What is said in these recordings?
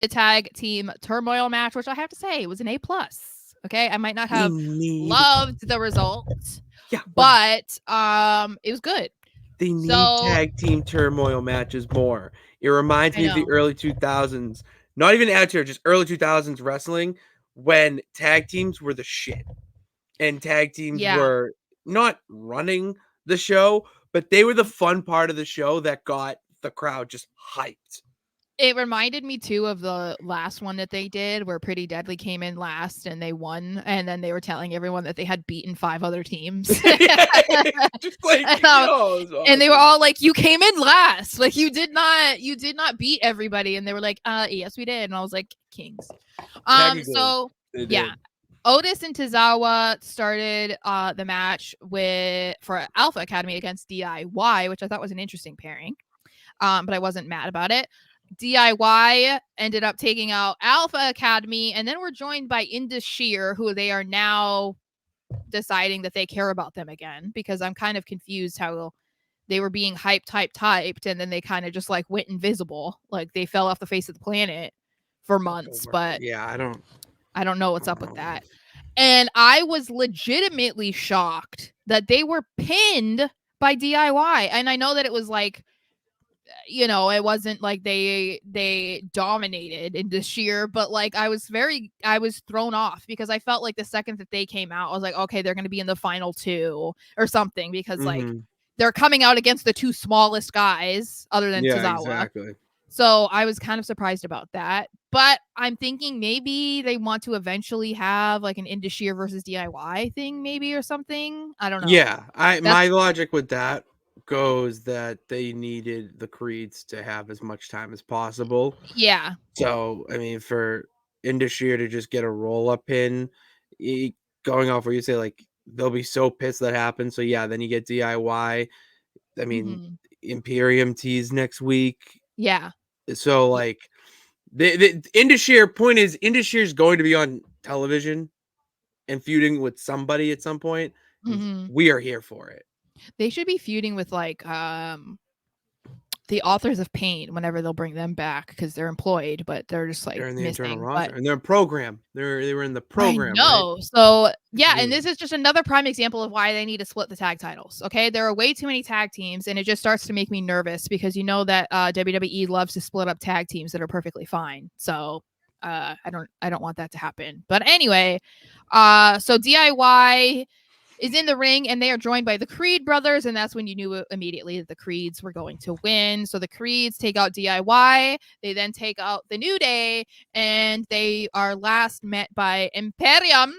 the tag team turmoil match, which I have to say was an A+. Okay, I might not have loved the result, but it was good. They need So tag team turmoil matches more. It reminds I me of the know. early 2000s, not even amateur, just early 2000s wrestling, when tag teams were the shit. And tag teams Yeah. were not running the show, but they were the fun part of the show that got the crowd just hyped. It reminded me too of the last one that they did where Pretty Deadly came in last and they won, and then they were telling everyone that they had beaten 5 other teams. Just like, And they were all like, "You came in last. Like you did not beat everybody." And they were like, yes, we did." And I was like, "Kings." So yeah. Otis and Tozawa started the match for Alpha Academy against DIY, which I thought was an interesting pairing. But I wasn't mad about it. DIY ended up taking out Alpha Academy, and then we're joined by Indus Sheer, who they are now deciding that they care about them again, because I'm kind of confused how they were being hyped, and then they kind of just like went invisible. Like they fell off the face of the planet for months, but yeah, I don't know what's up with that. And I was legitimately shocked that they were pinned by DIY. And I know that it was like, it wasn't like they dominated in this year, but like I was thrown off because I felt like the second that they came out, I was like, okay, they're going to be in the final 2 or something, because like they're coming out against the 2 smallest guys other than Tozawa. Exactly. So I was kind of surprised about that, but I'm thinking maybe they want to eventually have like an Indus Sheer versus DIY thing, maybe, or something. I don't know. Yeah, my logic with that goes that they needed the Creeds to have as much time as possible. Yeah. So, I mean, for Indus Sheer to just get a roll-up pin, going off where you say, like, they'll be so pissed that happens. So, yeah, then you get DIY. I mean, Imperium tease next week. Yeah. So, like, the Indus Sheer point is, Indus Sheer is going to be on television and feuding with somebody at some point. We are here for it. They should be feuding with like the Authors of Pain whenever they'll bring them back, because they're employed, but they're just like they're in the internal missing. roster, and they're in program. They were in the program, I know. right? So yeah, and this is just another prime example of why they need to split the tag titles. Okay, there are way too many tag teams, and it just starts to make me nervous, because you know that WWE loves to split up tag teams that are perfectly fine. So I don't want that to happen. But anyway, so DIY is in the ring, and they are joined by the Creed brothers, and that's when you knew immediately that the Creeds were going to win. So the Creeds take out DIY, they then take out the New Day, and they are last met by Imperium.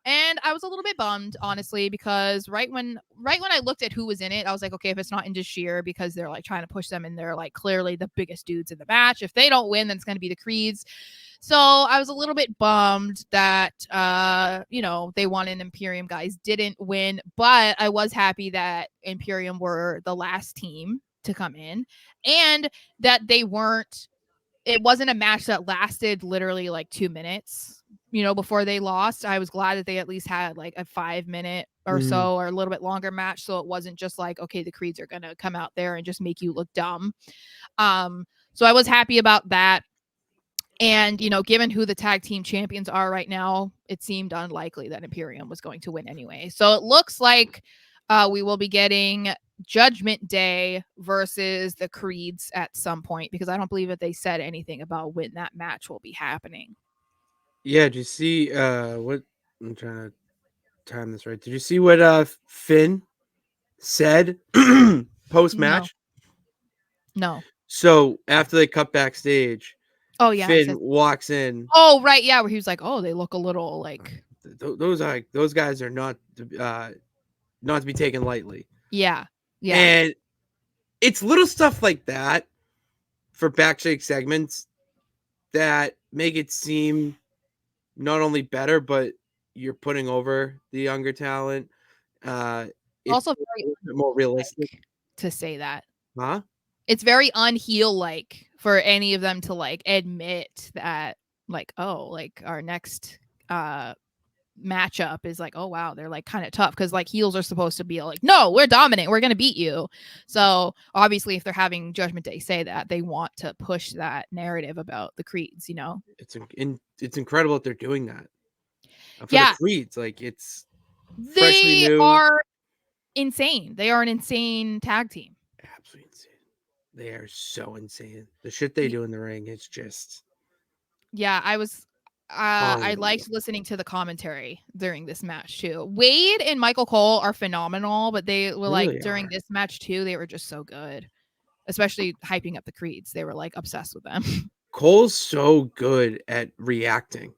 And I was a little bit bummed, honestly, because right when I looked at who was in it, I was like, okay, if it's not Indus Sheer, because they're like trying to push them, and they're like clearly the biggest dudes in the match. If they don't win, then it's going to be the Creeds. So I was a little bit bummed that they won and Imperium guys didn't win, but I was happy that Imperium were the last team to come in, and that it wasn't a match that lasted literally like 2 minutes, before they lost. I was glad that they at least had like a 5-minute or so, or a little bit longer match, so it wasn't just like, okay, the Creeds are going to come out there and just make you look dumb. So I was happy about that. And, given who the tag team champions are right now, it seemed unlikely that Imperium was going to win anyway. So it looks like we will be getting Judgment Day versus the Creeds at some point, because I don't believe that they said anything about when that match will be happening. Yeah, did you see what I'm trying to time this right? Did you see what Finn said post match? No. So after they cut backstage, Oh yeah, Finn walks in. Oh right, yeah, where he was like, "Oh, they look a little like those guys are not to be taken lightly." Yeah. And it's little stuff like that for backstage segments that make it seem not only better, but you're putting over the younger talent. It's also very more realistic to say that. Huh? It's very unheel like for any of them to like admit that, like, oh, like our next matchup is like, oh wow, they're like kind of tough because like heels are supposed to be like, no, we're dominant, we're gonna beat you. So obviously, if they're having Judgment Day say that, they want to push that narrative about the creeds. It's incredible that they're doing that for the Yeah, creeds. Like it's freshly they new, are insane. They are an insane tag team. absolutely insane. They are so insane. The shit they do in the ring is just Yeah, I liked unbelievable. listening to the commentary during this match too. Wade and Michael Cole are phenomenal, but they were They like really during are. this match too, they were just so good. Especially hyping up the creeds. They were like obsessed with them. Cole's so good at reacting.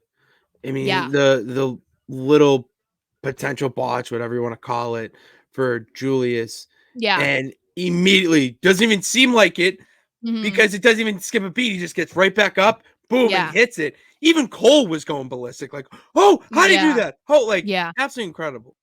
I Yeah. mean, the little potential botch, whatever you want to call it, for Julius, Yeah. and immediately doesn't even seem like it Mhm. because it doesn't even skip a beat. He just gets right back up, boom, and Yeah. hits it. Even Cole was going ballistic, like, oh, how do you do Yeah. that? Oh, like Yeah. absolutely incredible.